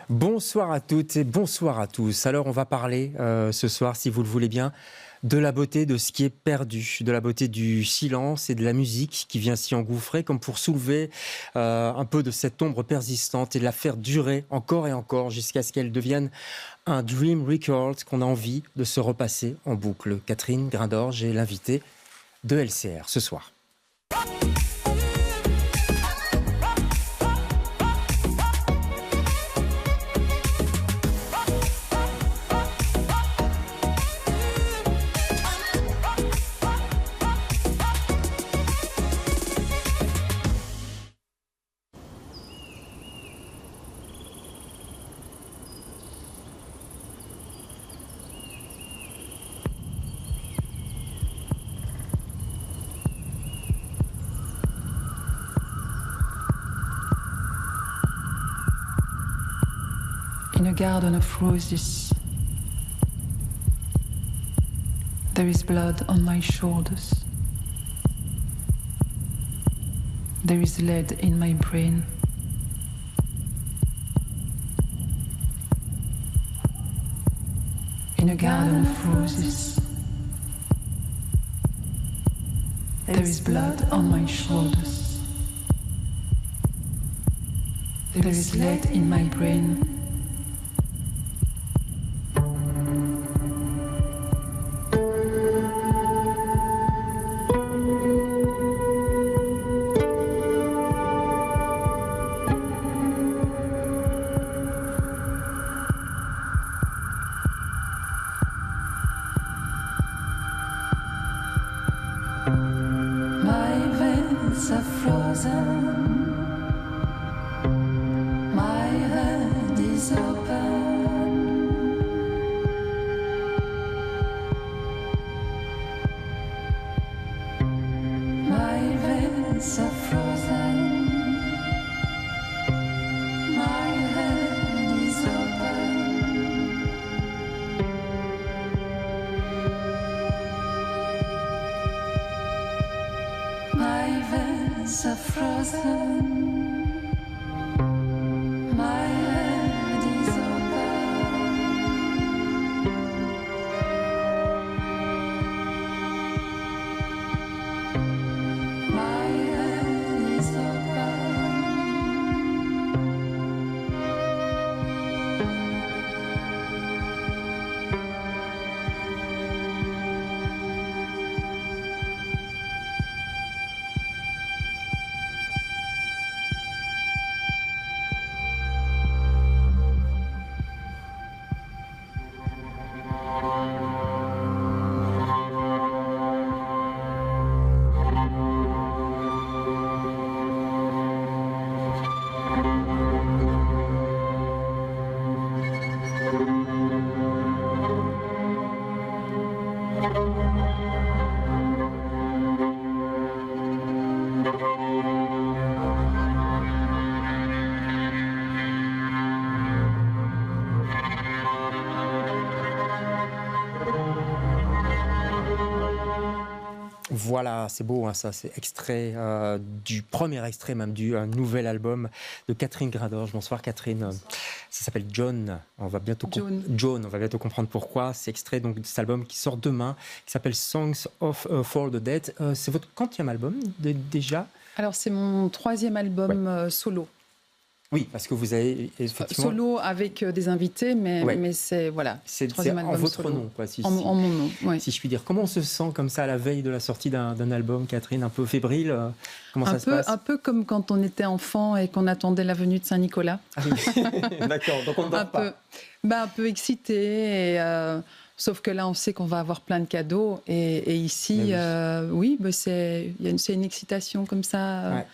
Bonsoir à toutes et bonsoir à tous. Alors on va parler ce soir, si vous le voulez bien, de la beauté de ce qui est perdu, de la beauté du silence et de la musique qui vient s'y engouffrer, comme pour soulever un peu de cette ombre persistante et la faire durer encore et encore jusqu'à ce qu'elle devienne un dream record qu'on a envie de se repasser en boucle. Catherine Grindorge est l'invitée de LCR ce soir. In a garden of roses, there is blood on my shoulders. There is lead in my brain. In a garden of roses, there is blood on my shoulders. There is lead in my brain. Voilà, c'est beau, hein, ça, c'est extrait du premier extrait même du nouvel album de Catherine Grindorge. Bonsoir Catherine. Ça s'appelle John. On va bientôt John. On va bientôt comprendre pourquoi. C'est extrait donc de cet album qui sort demain, qui s'appelle Songs for the Dead. C'est votre quantième album déjà? Alors c'est mon troisième album solo. Oui, parce que vous avez effectivement... Solo avec des invités, mais c'est voilà. C'est en votre solo. nom, quoi. En mon nom, oui. Si je puis dire. Comment on se sent comme ça à la veille de la sortie d'un album, Catherine? Un peu fébrile? Comment ça se passe? Un peu comme quand on était enfant et qu'on attendait la venue de Saint-Nicolas. Ah oui. D'accord, donc on ne dort pas. Un peu excité, sauf que là on sait qu'on va avoir plein de cadeaux. Et ici, c'est une excitation comme ça. Ouais.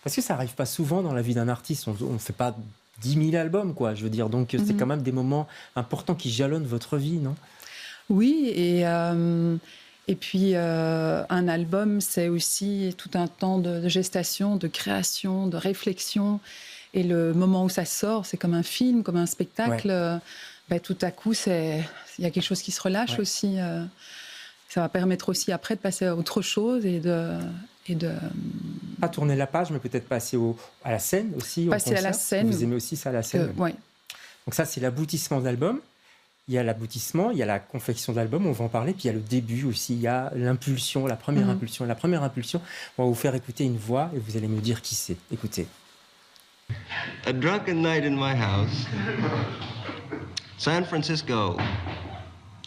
Parce que ça n'arrive pas souvent dans la vie d'un artiste. On ne fait pas 10 000 albums, quoi, je veux dire. Donc, c'est quand même des moments importants qui jalonnent votre vie, non? Oui, et puis un album, c'est aussi tout un temps de gestation, de création, de réflexion. Et le moment où ça sort, c'est comme un film, comme un spectacle. Ouais. Tout à coup, il y a quelque chose qui se relâche aussi. Ça va permettre aussi après de passer à autre chose et de pas tourner la page, mais peut-être passer à la scène aussi. Passer à la scène. Vous aimez aussi ça, la scène? Oui. Donc ça, c'est l'aboutissement de l'album. Il y a l'aboutissement, il y a la confection de l'album, on va en parler, puis il y a le début aussi, il y a l'impulsion, la première impulsion. La première impulsion, on va vous faire écouter une voix et vous allez me dire qui c'est. Écoutez. A drunken night in my house. San Francisco.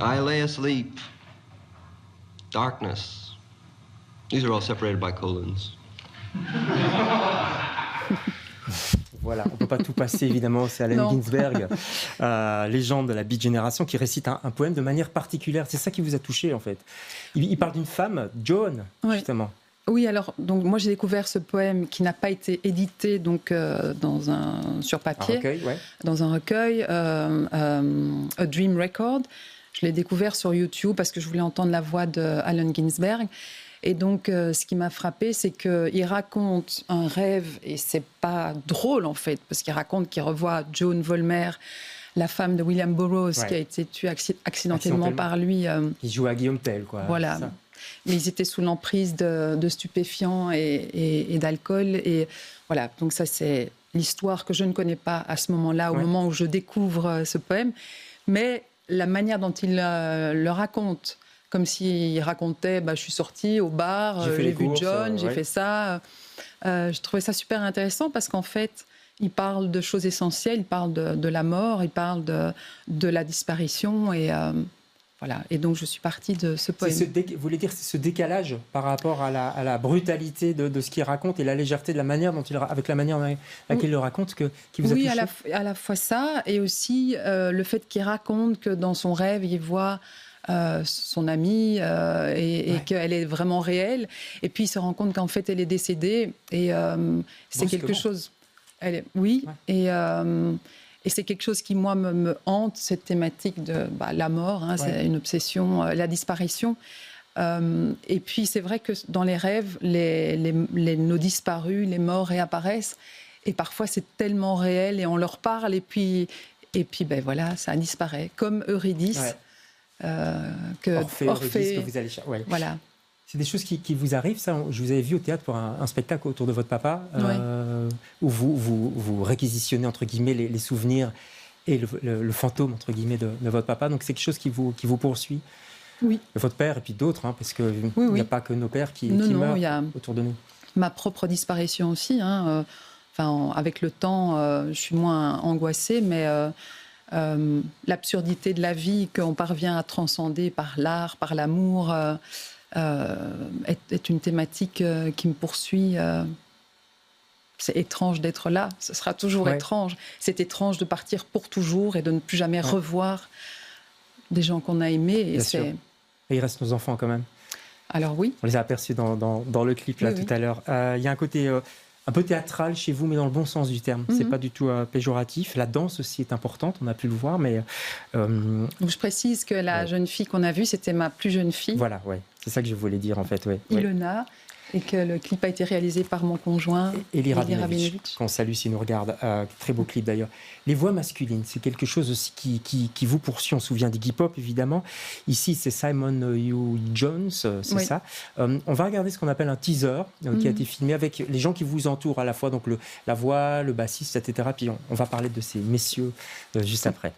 I lay asleep. Darkness. These are all separated by colons. Voilà, on ne peut pas tout passer évidemment, c'est Allen Ginsberg, légende de la Beat Generation, qui récite un poème de manière particulière. C'est ça qui vous a touché en fait. Il parle d'une femme, Joan, justement. Oui, alors donc moi j'ai découvert ce poème qui n'a pas été édité donc sur papier, dans un recueil, A Dream Record. Je l'ai découvert sur YouTube parce que je voulais entendre la voix de Allen Ginsberg. Et donc, ce qui m'a frappé, c'est qu'il raconte un rêve, et c'est pas drôle en fait, parce qu'il raconte qu'il revoit Joan Vollmer, la femme de William Burroughs, qui a été tuée accidentellement par lui. Il joue à Guillaume Tell, quoi. Voilà. Mais ils étaient sous l'emprise de stupéfiants et d'alcool. Et voilà, donc ça c'est l'histoire que je ne connais pas à ce moment-là, au moment où je découvre ce poème. Mais la manière dont il le raconte, comme s'il racontait, je suis sorti au bar, j'ai vu John, j'ai fait ça. Je trouvais ça super intéressant parce qu'en fait, il parle de choses essentielles, il parle de la mort, il parle de la disparition. Et voilà. Et donc, je suis partie de ce poème. Vous voulez dire c'est ce décalage par rapport à la brutalité de ce qu'il raconte et la légèreté de la manière dont avec la manière dans laquelle il le raconte qui vous a touché? Oui, à la fois ça et aussi le fait qu'il raconte que dans son rêve, il voit son amie et qu'elle est vraiment réelle. Et puis, il se rend compte qu'en fait, elle est décédée. Et c'est quelque chose... Et c'est quelque chose qui, moi, me hante, cette thématique de la mort. C'est une obsession, la disparition. Et puis, c'est vrai que dans les rêves, nos disparus, les morts réapparaissent. Et parfois, c'est tellement réel et on leur parle. Et puis voilà, ça disparaît. Comme Eurydice. Orphée, que vous allez chercher. Voilà. C'est des choses qui vous arrivent, ça. Je vous avais vu au théâtre pour un spectacle autour de votre papa, où vous réquisitionnez, entre guillemets, les souvenirs et le fantôme, entre guillemets, de votre papa. Donc c'est quelque chose qui vous poursuit. Oui. Votre père et puis d'autres, parce qu'il n'y a pas que nos pères qui meurent autour de nous. Ma propre disparition aussi. Avec le temps, je suis moins angoissée, mais... l'absurdité de la vie qu'on parvient à transcender par l'art, par l'amour, est une thématique qui me poursuit. C'est étrange d'être là, ce sera toujours étrange. C'est étrange de partir pour toujours et de ne plus jamais revoir des gens qu'on a aimés. Et il reste nos enfants quand même. Alors oui. On les a aperçus dans le clip là tout à l'heure. Il y a un côté... un peu théâtral chez vous, mais dans le bon sens du terme. C'est pas du tout péjoratif. La danse aussi est importante, on a pu le voir, mais... Donc je précise que la jeune fille qu'on a vue, c'était ma plus jeune fille. Voilà, c'est ça que je voulais dire en fait. Ilona, et que le clip a été réalisé par mon conjoint, Elie Rabinovitch. Qu'on salue s'il nous regarde. Très beau clip d'ailleurs. Les voix masculines, c'est quelque chose aussi qui vous poursuit. On se souvient d'Iggy Pop, évidemment. Ici, c'est Simon Hugh Jones, c'est ça. On va regarder ce qu'on appelle un teaser qui a été filmé avec les gens qui vous entourent à la fois, donc la voix, le bassiste, etc. Puis on va parler de ces messieurs juste après.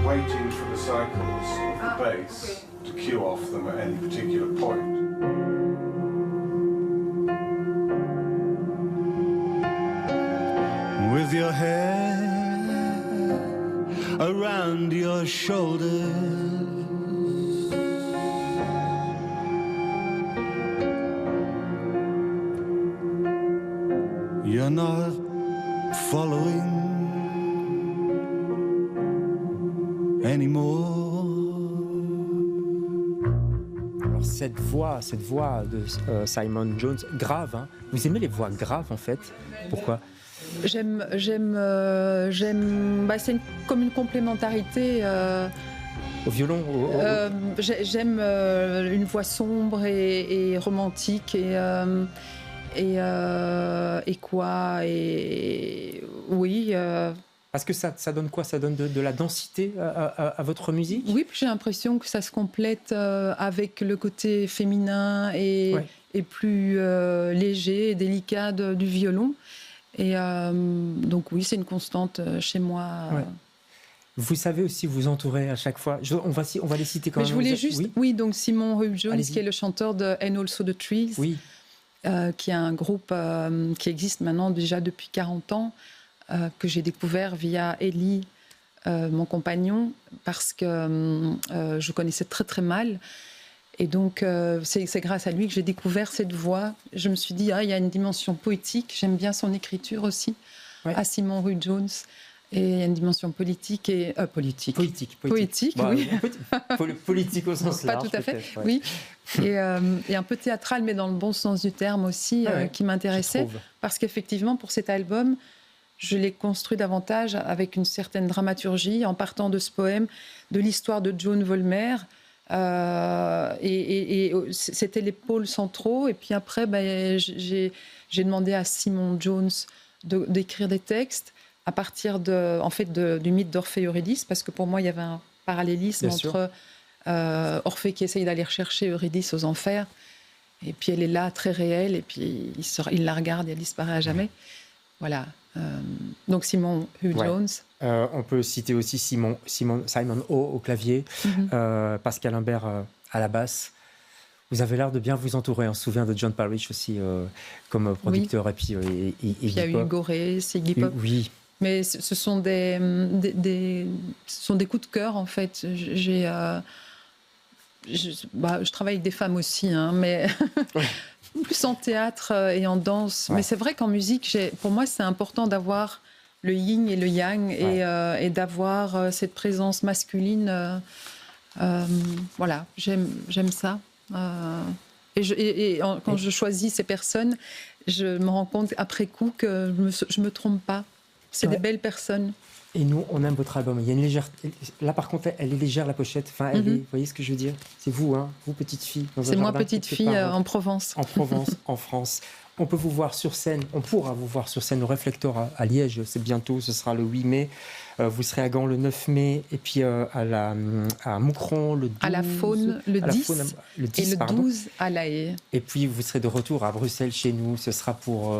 Waiting for the cycles of the bass to cue off them at any particular point. With your hair around your shoulders, you're not following Alors cette voix de Simon Jones, grave, Vous aimez les voix graves en fait? Pourquoi? J'aime. C'est comme une complémentarité. au violon J'aime une voix sombre et romantique et quoi et oui. Parce que ça donne quoi? Ça donne de la densité à votre musique? Oui, puis j'ai l'impression que ça se complète avec le côté féminin et plus léger et délicat du violon. Et donc oui, c'est une constante chez moi. Ouais. Vous savez aussi vous entourer à chaque fois. On va les citer quand Mais même. je voulais juste, oui, donc Simon Hugh-Jones, Allez-y. qui est le chanteur de And Also the Trees, Oui. qui est un groupe qui existe maintenant déjà depuis 40 ans, que j'ai découvert via Ellie, mon compagnon, parce que je connaissais très très mal. Et donc, c'est grâce à lui que j'ai découvert cette voix. Je me suis dit, il y a une dimension poétique. J'aime bien son écriture aussi, à Simon Hugh-Jones. Et il y a une dimension politique et... Poétique, bah, oui. Politique au sens large. Pas tout à fait, ouais. oui. Et un peu théâtral, mais dans le bon sens du terme aussi, qui m'intéressait. Parce qu'effectivement, pour cet album, je l'ai construit davantage avec une certaine dramaturgie, en partant de ce poème, de l'histoire de Joan Vollmer. Et c'était les pôles centraux. Et puis après, j'ai demandé à Simon Jones d'écrire des textes à partir du mythe d'Orphée et Eurydice, parce que pour moi, il y avait un parallélisme entre Orphée qui essaye d'aller chercher Eurydice aux enfers, et puis elle est là, très réelle, et puis il la regarde et elle disparaît à jamais. Voilà. Donc Simon Hugh-Jones. On peut citer aussi Simon O au clavier, Pascal Imbert à la basse. Vous avez l'air de bien vous entourer. On se souvient de John Parrish aussi comme producteur, et puis il y a eu Hugo Rey, Iggy Pop. Oui. Mais ce sont des coups de cœur, en fait. Je travaille avec des femmes aussi, mais plus en théâtre et en danse. Mais c'est vrai qu'en musique, pour moi, c'est important d'avoir le yin et le yang et d'avoir cette présence masculine. Voilà, j'aime ça. Quand je choisis ces personnes, je me rends compte après coup que je me trompe pas. C'est des belles personnes. Et nous, on aime votre album. Il y a une légère... Là, par contre, elle est légère, la pochette. Enfin, vous voyez ce que je veux dire? C'est vous, vous, petite fille. C'est moi, petite fille, en Provence. En Provence, en France. On peut vous voir sur scène, on pourra vous voir sur scène au Réflecteur à Liège, c'est bientôt, ce sera le 8 mai. Vous serez à Gand le 9 mai, et puis à Moucron le 12. À la Faune le 10, et le 12 à La Haye. Et puis vous serez de retour à Bruxelles chez nous, ce sera pour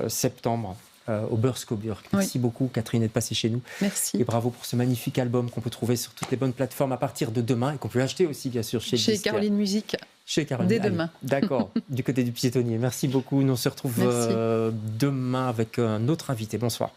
septembre. Au Beurskoburg. Merci beaucoup, Catherine, d'être passée chez nous. Merci. Et bravo pour ce magnifique album qu'on peut trouver sur toutes les bonnes plateformes à partir de demain et qu'on peut acheter aussi, bien sûr, chez Caroline Musique. Chez Caroline. Dès demain. D'accord, du côté du piétonnier. Merci beaucoup. Nous on se retrouve demain avec un autre invité. Bonsoir.